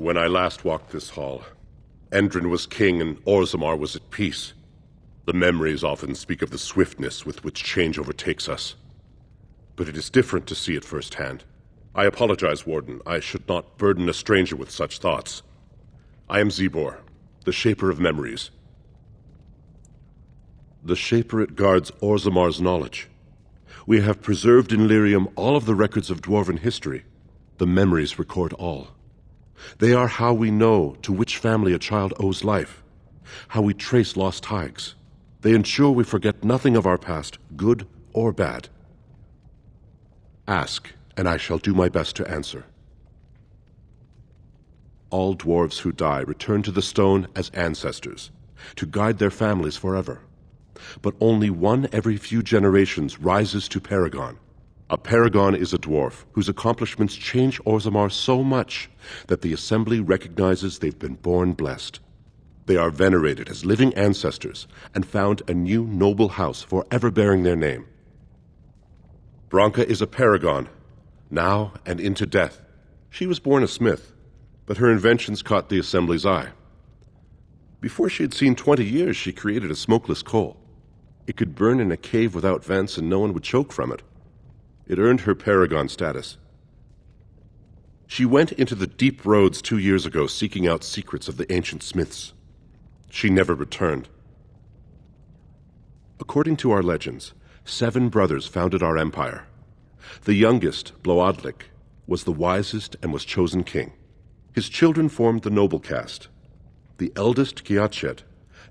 When I last walked this hall, Endrin was king and Orzammar was at peace. The memories often speak of the swiftness with which change overtakes us. But it is different to see it firsthand. I apologize, Warden. I should not burden a stranger with such thoughts. I am Zebor, the Shaper of Memories. The Shaperate guards Orzammar's knowledge. We have preserved in Lyrium all of the records of dwarven history. The memories record all. They are how we know to which family a child owes life, how we trace lost hags. They ensure we forget nothing of our past, good or bad. Ask, and I shall do my best to answer. All dwarves who die return to the stone as ancestors, to guide their families forever. But only one every few generations rises to Paragon. A Paragon is a dwarf whose accomplishments change Orzammar so much that the Assembly recognizes they've been born blessed. They are venerated as living ancestors and found a new noble house forever bearing their name. Branka is a Paragon, now and into death. She was born a smith, but her inventions caught the Assembly's eye. Before she had seen 20 years, she created a smokeless coal. It could burn in a cave without vents and no one would choke from it. It earned her Paragon status. She went into the deep roads 2 years ago seeking out secrets of the ancient smiths. She never returned. According to our legends, 7 brothers founded our empire. The youngest, Bloadlik, was the wisest and was chosen king. His children formed the noble caste. The eldest, Kiachet,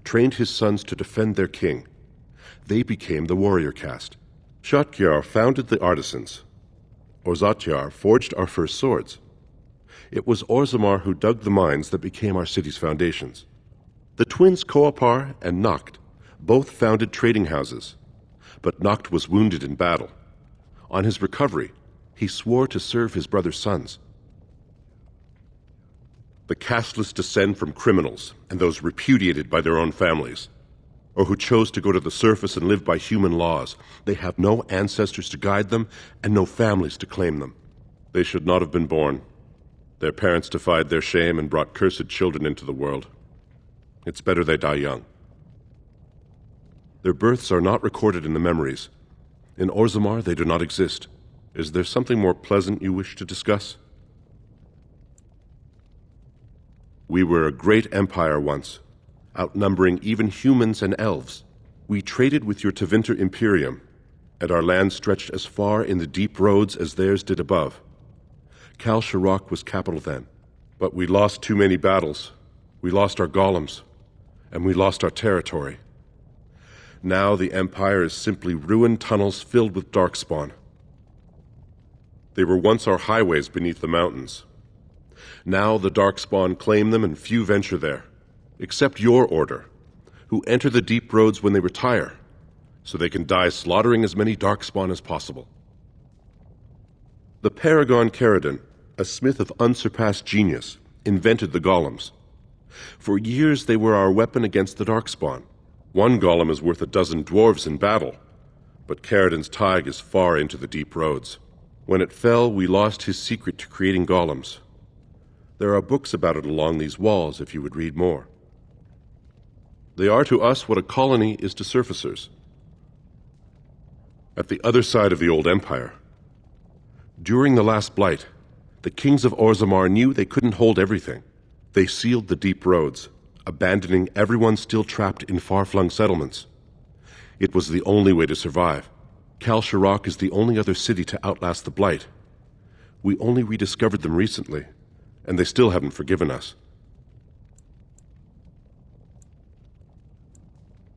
trained his sons to defend their king. They became the warrior caste. Shotgyar founded the artisans. Orzatjar forged our first swords. It was Orzammar who dug the mines that became our city's foundations. The twins Koapar and Noct both founded trading houses, but Noct was wounded in battle. On his recovery, he swore to serve his brother's sons. The casteless descend from criminals and those repudiated by their own families, or who chose to go to the surface and live by human laws. They have no ancestors to guide them and no families to claim them. They should not have been born. Their parents defied their shame and brought cursed children into the world. It's better they die young. Their births are not recorded in the memories. In Orzammar, they do not exist. Is there something more pleasant you wish to discuss? We were a great empire once, outnumbering even humans and elves. We traded with your Tevinter Imperium, and our land stretched as far in the deep roads as theirs did above. Kal Sharok was capital then, but we lost too many battles. We lost our golems, and we lost our territory. Now the Empire is simply ruined tunnels filled with Darkspawn. They were once our highways beneath the mountains. Now the Darkspawn claim them and few venture there, except your order, who enter the deep roads when they retire, so they can die slaughtering as many Darkspawn as possible. The Paragon Caradon, a smith of unsurpassed genius, invented the golems. For years they were our weapon against the Darkspawn. One golem is worth 12 dwarves in battle, but Caradon's tag is far into the deep roads. When it fell, we lost his secret to creating golems. There are books about it along these walls if you would read more. They are to us what a colony is to surfacers. At the other side of the old empire, during the last blight, the kings of Orzammar knew they couldn't hold everything. They sealed the deep roads, abandoning everyone still trapped in far-flung settlements. It was the only way to survive. Kal Sharok is the only other city to outlast the blight. We only rediscovered them recently, and they still haven't forgiven us.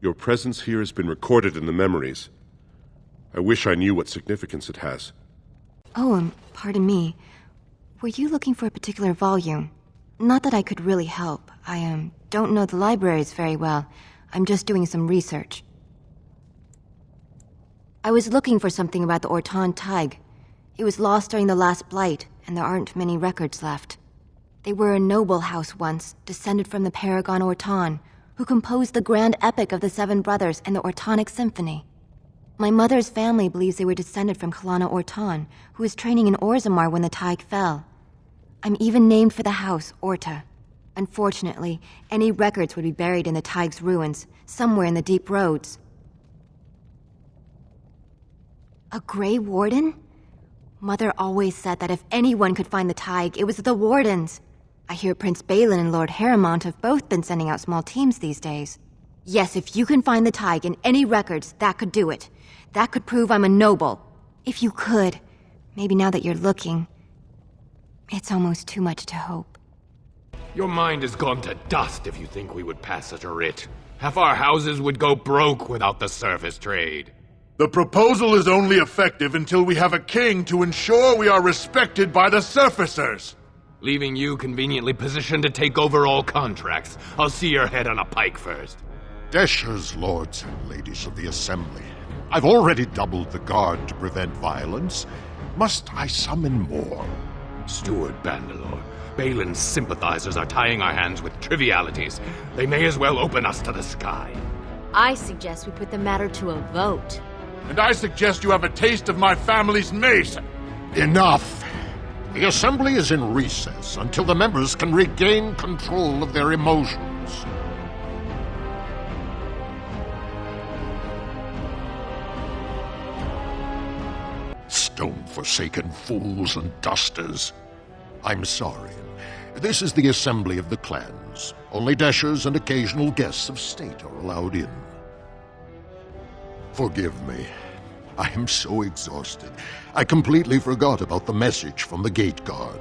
Your presence here has been recorded in the memories. I wish I knew what significance it has. Oh, pardon me. Were you looking for a particular volume? Not that I could really help. I don't know the libraries very well. I'm just doing some research. I was looking for something about the Ortan Tig. It was lost during the last blight, and there aren't many records left. They were a noble house once, descended from the Paragon Ortan, who composed the grand epic of the Seven Brothers and the Ortonic Symphony. My mother's family believes they were descended from Kalana Ortan, who was training in Orzammar when the Tig fell. I'm even named for the house, Orta. Unfortunately, any records would be buried in the Tig's ruins, somewhere in the deep roads. A Grey Warden? Mother always said that if anyone could find the Tig, it was the Wardens. I hear Prince Balin and Lord Harrowmont have both been sending out small teams these days. Yes, if you can find the Tig in any records, that could do it. That could prove I'm a noble. If you could. Maybe now that you're looking. It's almost too much to hope. Your mind has gone to dust if you think we would pass such a writ. Half our houses would go broke without the surface trade. The proposal is only effective until we have a king to ensure we are respected by the surfacers. Leaving you conveniently positioned to take over all contracts. I'll see your head on a pike first. Deshers, lords and ladies of the Assembly. I've already doubled the guard to prevent violence. Must I summon more? Steward Bandalore, Balin's sympathizers are tying our hands with trivialities. They may as well open us to the sky. I suggest we put the matter to a vote. And I suggest you have a taste of my family's mace. Enough! The Assembly is in recess until the members can regain control of their emotions. Stone-forsaken fools and dusters. I'm sorry. This is the assembly of the clans. Only Deshers and occasional guests of state are allowed in. Forgive me. I am so exhausted. I completely forgot about the message from the gate guard.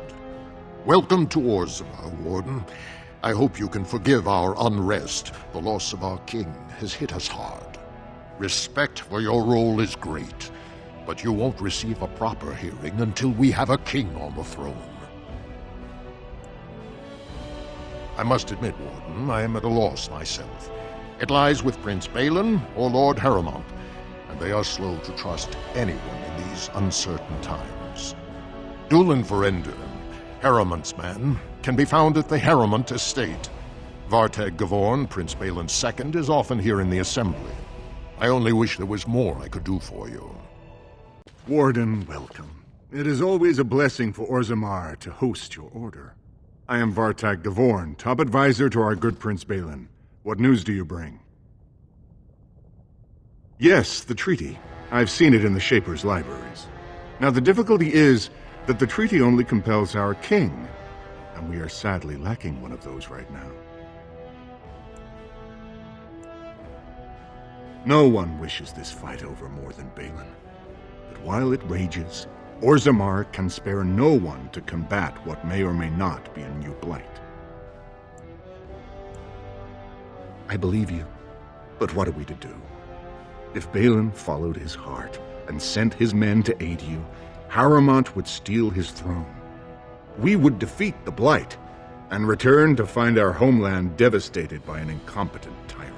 Welcome to Orzammar, Warden. I hope you can forgive our unrest. The loss of our king has hit us hard. Respect for your role is great, but you won't receive a proper hearing until we have a king on the throne. I must admit, Warden, I am at a loss myself. It lies with Prince Balin or Lord Harrowmont, and they are slow to trust anyone in these uncertain times. Dulin Ferelden, Harrowmont's man, can be found at the Harrowmont estate. Vartag Gavorn, Prince Balin's second, is often here in the assembly. I only wish there was more I could do for you. Warden, welcome. It is always a blessing for Orzammar to host your order. I am Vartag Gavorn, top advisor to our good Prince Balin. What news do you bring? Yes, the treaty. I've seen it in the Shaper's libraries. Now, the difficulty is that the treaty only compels our king, and we are sadly lacking one of those right now. No one wishes this fight over more than Balin. But while it rages, Orzammar can spare no one to combat what may or may not be a new blight. I believe you, but what are we to do? If Balin followed his heart and sent his men to aid you, Harrowmont would steal his throne. We would defeat the blight and return to find our homeland devastated by an incompetent tyrant.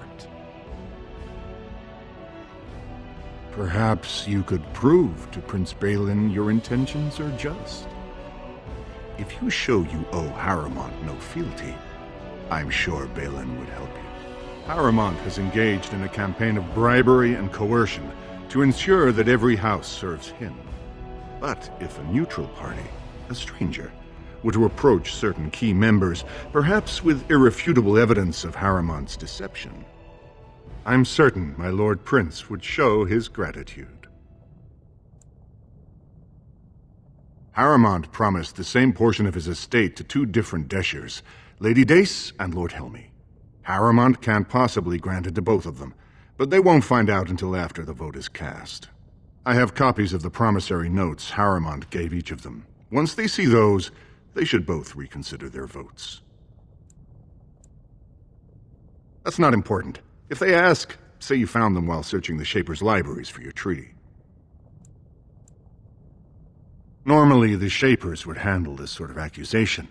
Perhaps you could prove to Prince Balin your intentions are just. If you show you owe Harrowmont no fealty, I'm sure Balin would help you. Harrowmont has engaged in a campaign of bribery and coercion to ensure that every house serves him. But if a neutral party, a stranger, were to approach certain key members, perhaps with irrefutable evidence of Harrowmont's deception, I'm certain my Lord Prince would show his gratitude. Harrowmont promised the same portion of his estate to two different Deshers, Lady Dace and Lord Helmy. Harrowmont can't possibly grant it to both of them, but they won't find out until after the vote is cast. I have copies of the promissory notes Harrowmont gave each of them. Once they see those, they should both reconsider their votes. That's not important. If they ask, say you found them while searching the Shaper's libraries for your treaty. Normally, the Shapers would handle this sort of accusation.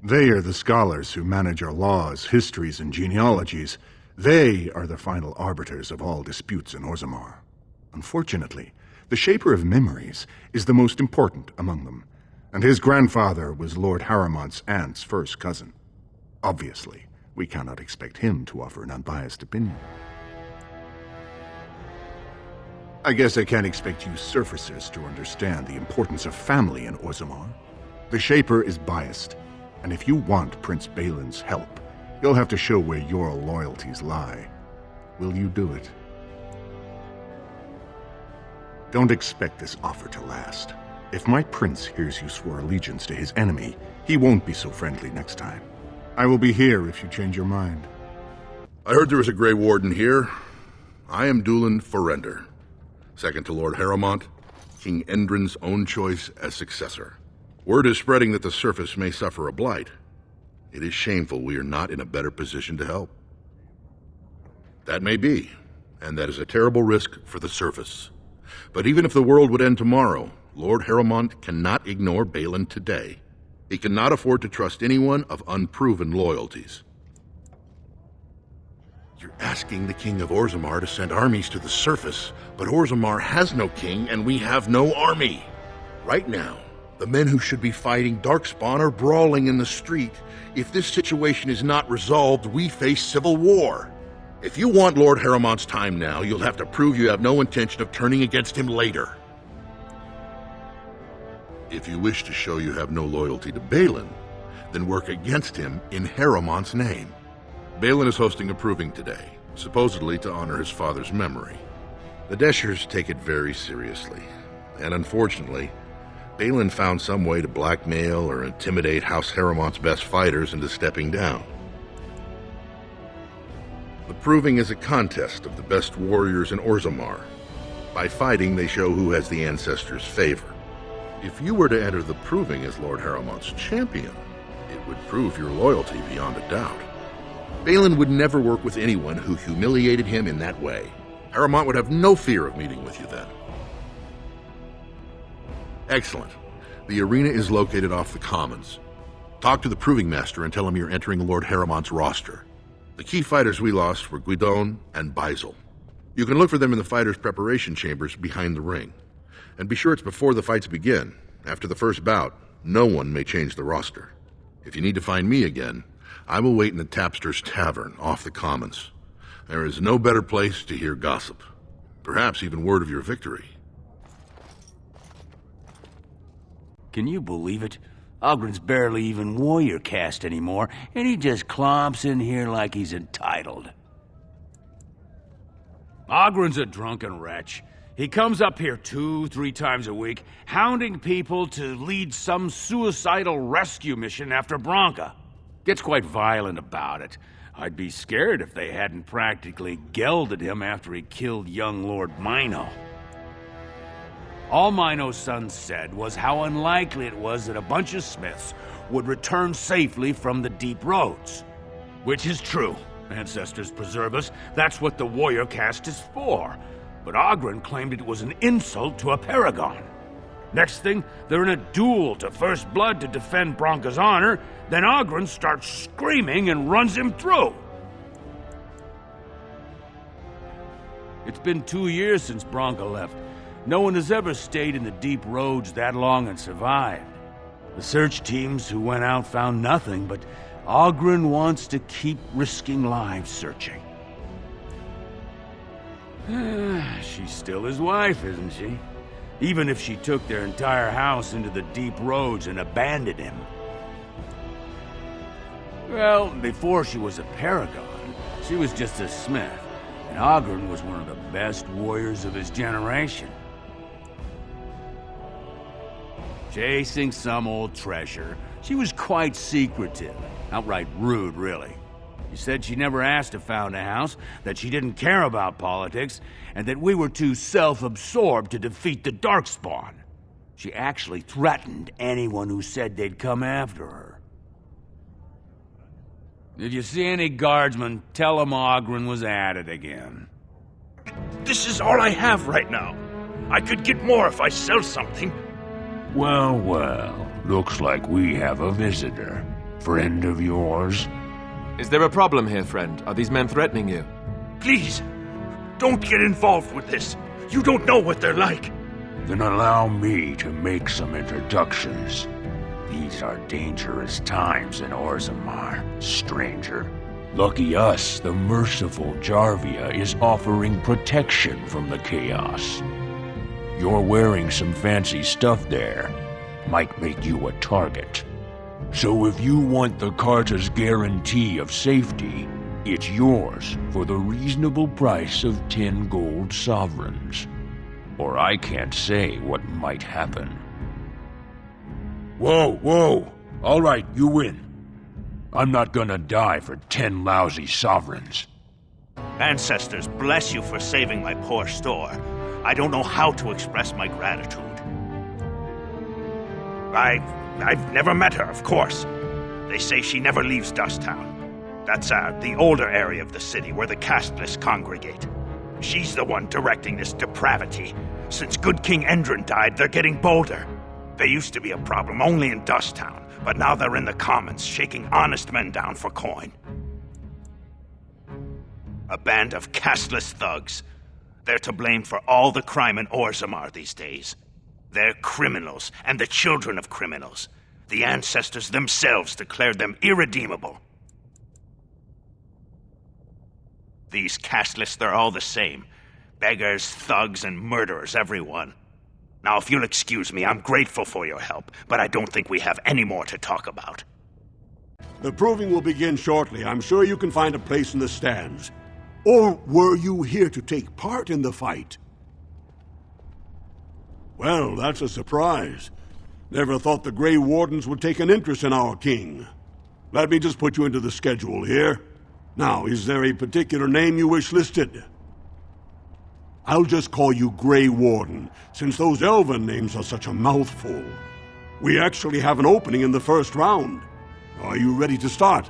They are the scholars who manage our laws, histories, and genealogies. They are the final arbiters of all disputes in Orzammar. Unfortunately, the Shaper of Memories is the most important among them, and his grandfather was Lord Harrowmont's aunt's first cousin. Obviously, we cannot expect him to offer an unbiased opinion. I guess I can't expect you surfacers to understand the importance of family in Orzammar. The Shaper is biased, and if you want Prince Balin's help, you'll have to show where your loyalties lie. Will you do it? Don't expect this offer to last. If my prince hears you swore allegiance to his enemy, he won't be so friendly next time. I will be here if you change your mind. I heard there was a Grey Warden here. I am Dulan Ferelden, second to Lord Harrowmont, King Endrin's own choice as successor. Word is spreading that the surface may suffer a blight. It is shameful we are not in a better position to help. That may be, and that is a terrible risk for the surface. But even if the world would end tomorrow, Lord Harrowmont cannot ignore Balin today. He cannot afford to trust anyone of unproven loyalties. You're asking the King of Orzammar to send armies to the surface, but Orzammar has no king and we have no army. Right now, the men who should be fighting Darkspawn are brawling in the street. If this situation is not resolved, we face civil war. If you want Lord Harrowmont's time now, you'll have to prove you have no intention of turning against him later. If you wish to show you have no loyalty to Balin, then work against him in Harrowmont's name. Balin is hosting a proving today, supposedly to honor his father's memory. The Deshers take it very seriously, and unfortunately, Balin found some way to blackmail or intimidate House Harrowmont's best fighters into stepping down. The proving is a contest of the best warriors in Orzammar. By fighting, they show who has the ancestors' favor. If you were to enter the proving as Lord Harrowmont's champion, it would prove your loyalty beyond a doubt. Balin would never work with anyone who humiliated him in that way. Harrowmont would have no fear of meeting with you then. Excellent. The arena is located off the Commons. Talk to the Proving Master and tell him you're entering Lord Harrowmont's roster. The key fighters we lost were Guidon and Beisel. You can look for them in the fighters' preparation chambers behind the ring. And be sure it's before the fights begin. After the first bout, no one may change the roster. If you need to find me again, I will wait in the Tapster's Tavern off the Commons. There is no better place to hear gossip. Perhaps even word of your victory. Can you believe it? Ogren's barely even warrior caste anymore, and he just clomps in here like he's entitled. Ogren's a drunken wretch. He comes up here 2-3 times a week, hounding people to lead some suicidal rescue mission after Branka. Gets quite violent about it. I'd be scared if they hadn't practically gelded him after he killed young Lord Mino. All Mino's son said was how unlikely it was that a bunch of smiths would return safely from the deep roads. Which is true. Ancestors preserve us. That's what the warrior caste is for. But Ogren claimed it was an insult to a paragon. Next thing, they're in a duel to first blood to defend Branka's honor. Then Ogren starts screaming and runs him through. It's been 2 years since Branka left. No one has ever stayed in the deep roads that long and survived. The search teams who went out found nothing, but Ogren wants to keep risking lives searching. She's still his wife, isn't she? Even if she took their entire house into the deep roads and abandoned him. Well, before she was a paragon, she was just a smith, and Ogren was one of the best warriors of his generation. Chasing some old treasure, she was quite secretive, outright rude, really. She said she never asked to found a house, that she didn't care about politics, and that we were too self-absorbed to defeat the Darkspawn. She actually threatened anyone who said they'd come after her. If you see any guardsmen, tell them Ogren was at it again. This is all I have right now. I could get more if I sell something. Well, well, looks like we have a visitor. Friend of yours? Is there a problem here, friend? Are these men threatening you? Please, don't get involved with this. You don't know what they're like. Then allow me to make some introductions. These are dangerous times in Orzammar, stranger. Lucky us, the merciful Jarvia is offering protection from the chaos. You're wearing some fancy stuff there. might make you a target. So if you want the Carter's guarantee of safety, it's yours for the reasonable price of 10 gold sovereigns. Or I can't say what might happen. Whoa! All right, you win. I'm not gonna die for 10 lousy sovereigns. Ancestors, bless you for saving my poor store. I don't know how to express my gratitude. I've never met her, of course. They say she never leaves Dusttown. That's the older area of the city where the casteless congregate. She's the one directing this depravity. Since good King Endrin died, they're getting bolder. They used to be a problem only in Dusttown, but now they're in the commons, shaking honest men down for coin. A band of casteless thugs. They're to blame for all the crime in Orzammar these days. They're criminals, and the children of criminals. The ancestors themselves declared them irredeemable. These casteless, they're all the same. Beggars, thugs, and murderers, everyone. Now, if you'll excuse me, I'm grateful for your help, but I don't think we have any more to talk about. The proving will begin shortly. I'm sure you can find a place in the stands. Or were you here to take part in the fight? Well, that's a surprise. Never thought the Grey Wardens would take an interest in our king. Let me just put you into the schedule here. Now, is there a particular name you wish listed? I'll just call you Grey Warden, since those elven names are such a mouthful. We actually have an opening in the first round. Are you ready to start?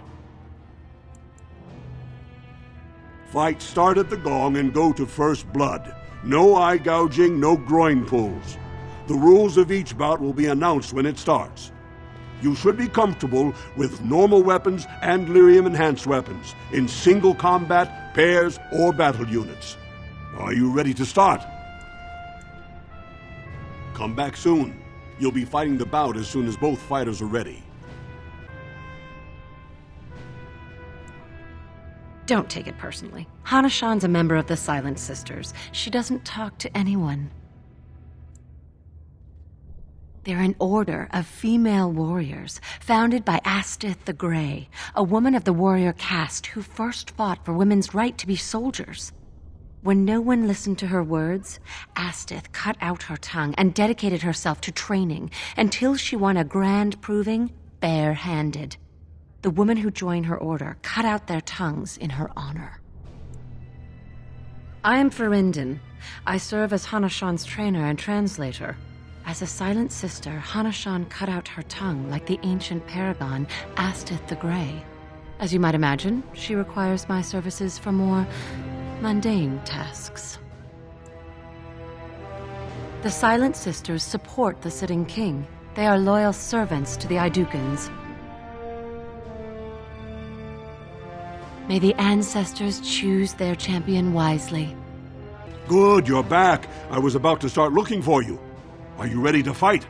Fight start at the gong and go to first blood. No eye gouging, no groin pulls. The rules of each bout will be announced when it starts. You should be comfortable with normal weapons and lyrium enhanced weapons, in single combat, pairs, or battle units. Are you ready to start? Come back soon. You'll be fighting the bout as soon as both fighters are ready. Don't take it personally. Hanashan's a member of the Silent Sisters. She doesn't talk to anyone. They're an order of female warriors, founded by Astith the Grey, a woman of the warrior caste who first fought for women's right to be soldiers. When no one listened to her words, Astith cut out her tongue and dedicated herself to training until she won a grand proving bare-handed. The women who joined her order cut out their tongues in her honor. I am Ferelden. I serve as Hanashan's trainer and translator. As a silent sister, Hanashan cut out her tongue like the ancient paragon Astith the Grey. As you might imagine, she requires my services for more mundane tasks. The Silent Sisters support the sitting king. They are loyal servants to the Idukans. May the ancestors choose their champion wisely. Good, you're back. I was about to start looking for you. Are you ready to fight?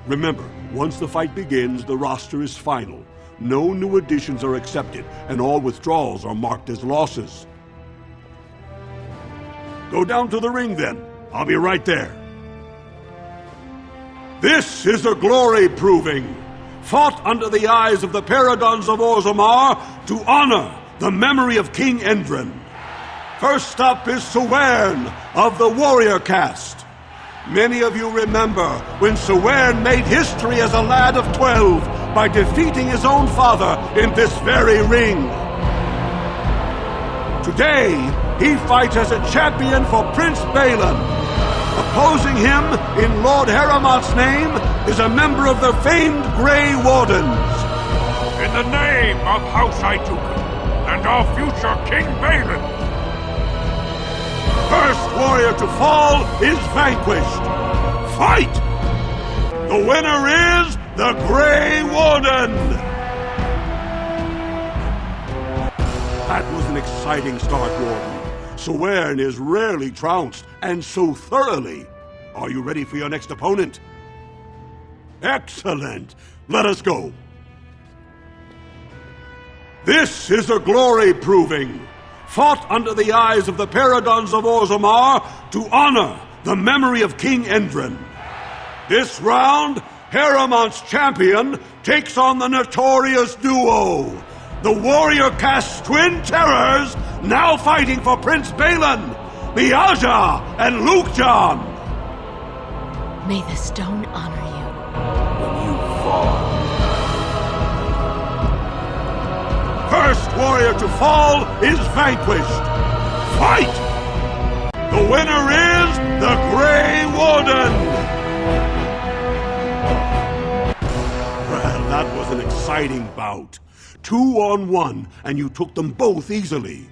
Remember, once the fight begins, the roster is final. No new additions are accepted, and all withdrawals are marked as losses. Go down to the ring, then. I'll be right there. This is a glory proving, fought under the eyes of the paragons of Orzammar to honor the memory of King Endrin. First up is Suwern of the warrior caste. Many of you remember when Suwern made history as a lad of 12 by defeating his own father in this very ring. Today, he fights as a champion for Prince Balin. Opposing him, in Lord Heramont's name, is a member of the famed Grey Wardens. In the name of House Idukun and our future King Balin, first warrior to fall is vanquished. Fight! The winner is the Grey Warden! That was an exciting start, Warden. Suwern is rarely trounced, and so thoroughly. Are you ready for your next opponent? Excellent! Let us go. This is a glory proving, fought under the eyes of the paragons of Orzammar to honor the memory of King Endrin. This round, Haramont's champion takes on the notorious duo, the warrior caste twin terrors, now fighting for Prince Balin, Miaja and Lukjan. May the stone honor you. When you fall. First warrior to fall is vanquished. Fight! The winner is the Grey Warden! Well, that was an exciting bout. 2-on-1, and you took them both easily.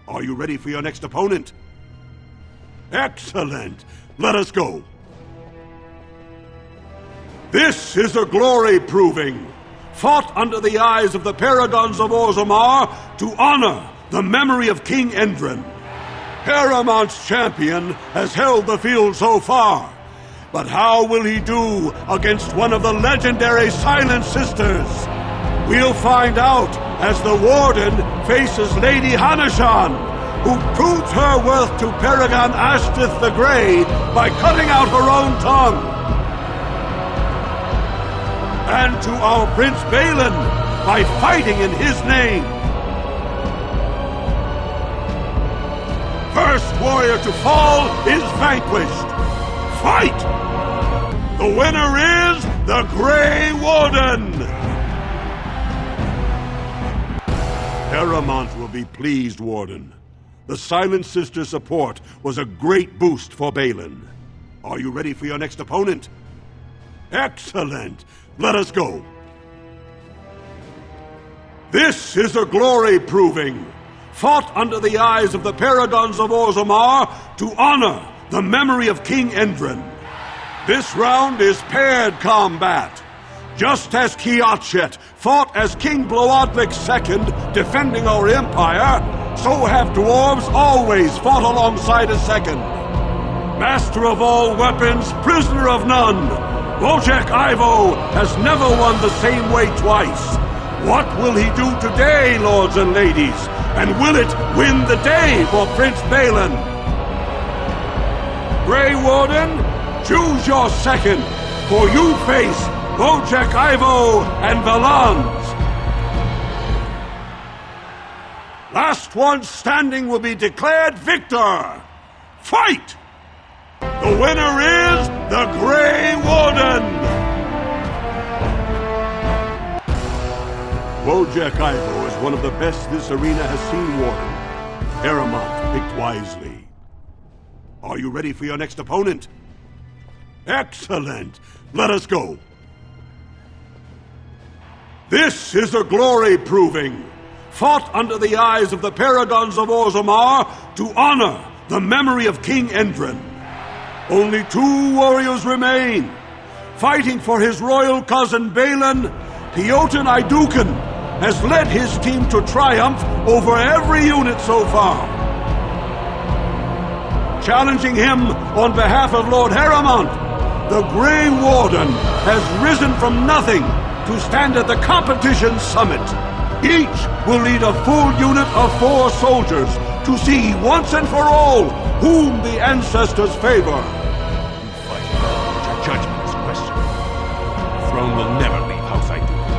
Are you ready for your next opponent? Excellent! Let us go. This is a glory proving, fought under the eyes of the paragons of Orzammar to honor the memory of King Endrin. Haramont's champion has held the field so far, but how will he do against one of the legendary Silent Sisters? We'll find out as the Warden faces Lady Hanashan, who proved her worth to Paragon Ashtith the Grey by cutting out her own tongue. And to our Prince Balin by fighting in his name. First warrior to fall is vanquished. Fight! The winner is the Grey Warden! Haramont will be pleased, Warden. The Silent Sister support was a great boost for Balin. Are you ready for your next opponent? Excellent! Let us go. This is a glory proving, fought under the eyes of the paragons of Orzammar to honor the memory of King Endrin. This round is paired combat. Just as Kiatchet fought as King Bloodwick II defending our empire, so have dwarves always fought alongside a second. Master of all weapons, prisoner of none, Wojciech Ivo has never won the same way twice. What will he do today, lords and ladies? And will it win the day for Prince Balin? Grey Warden, choose your second, for you face Wojciech Ivo and Valans. Last one standing will be declared victor. Fight! The winner is the Grey Warden! Wojciech Ivo is one of the best this arena has seen, Warden. Haramont picked wisely. Are you ready for your next opponent? Excellent! Let us go. This is a glory proving, fought under the eyes of the paragons of Orzammar to honor the memory of King Endrin. Only 2 warriors remain. Fighting for his royal cousin Balin, Teoten Iduken has led his team to triumph over every unit so far. Challenging him on behalf of Lord Haramont, the Grey Warden has risen from nothing to stand at the competition summit. Each will lead a full unit of 4 soldiers to see once and for all whom the ancestors favor. You fight, but your judgment is questioned. The throne will never leave House Iduken.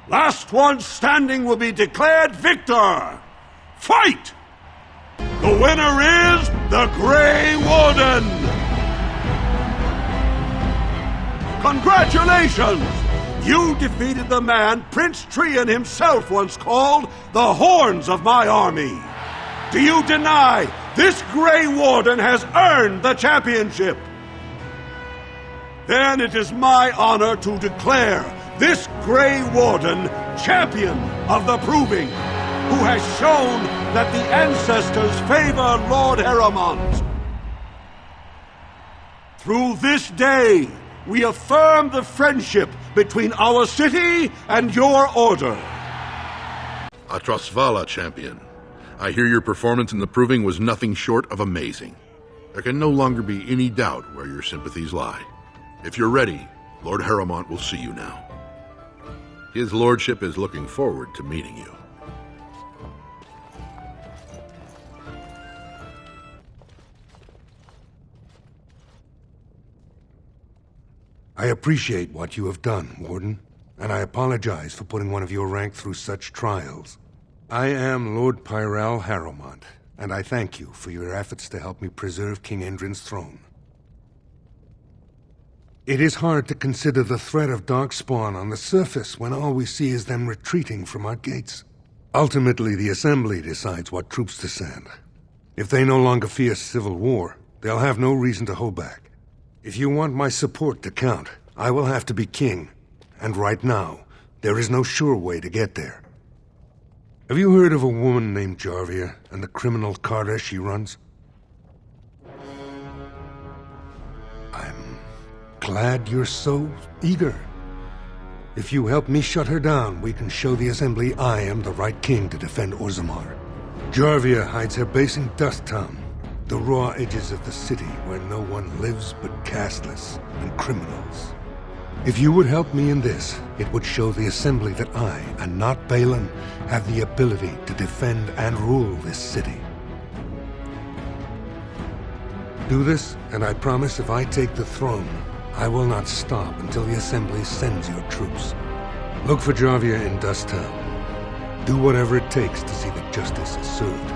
Last one standing will be declared victor. Fight! The winner is the Grey Warden! Congratulations! You defeated the man Prince Trian himself once called the Horns of my army. Do you deny this Grey Warden has earned the championship? Then it is my honor to declare this Grey Warden champion of the Proving, who has shown that the ancestors favor Lord Haramont. Through this day, we affirm the friendship between our city and your order. Atrasvala, champion. I hear your performance in the Proving was nothing short of amazing. There can no longer be any doubt where your sympathies lie. If you're ready, Lord Haramont will see you now. His lordship is looking forward to meeting you. I appreciate what you have done, Warden, and I apologize for putting one of your rank through such trials. I am Lord Pyral Harrowmont, and I thank you for your efforts to help me preserve King Endrin's throne. It is hard to consider the threat of Darkspawn on the surface when all we see is them retreating from our gates. Ultimately, the Assembly decides what troops to send. If they no longer fear civil war, they'll have no reason to hold back. If you want my support to count, I will have to be king. And right now, there is no sure way to get there. Have you heard of a woman named Jarvia and the criminal carter she runs? I'm glad you're so eager. If you help me shut her down, we can show the Assembly I am the right king to defend Orzammar. Jarvia hides her base in Dust Town, the raw edges of the city where no one lives but castless and criminals. If you would help me in this, it would show the Assembly that I, and not Balin, have the ability to defend and rule this city. Do this, and I promise if I take the throne, I will not stop until the Assembly sends your troops. Look for Jarvia in Dust Town. Do whatever it takes to see that justice is served.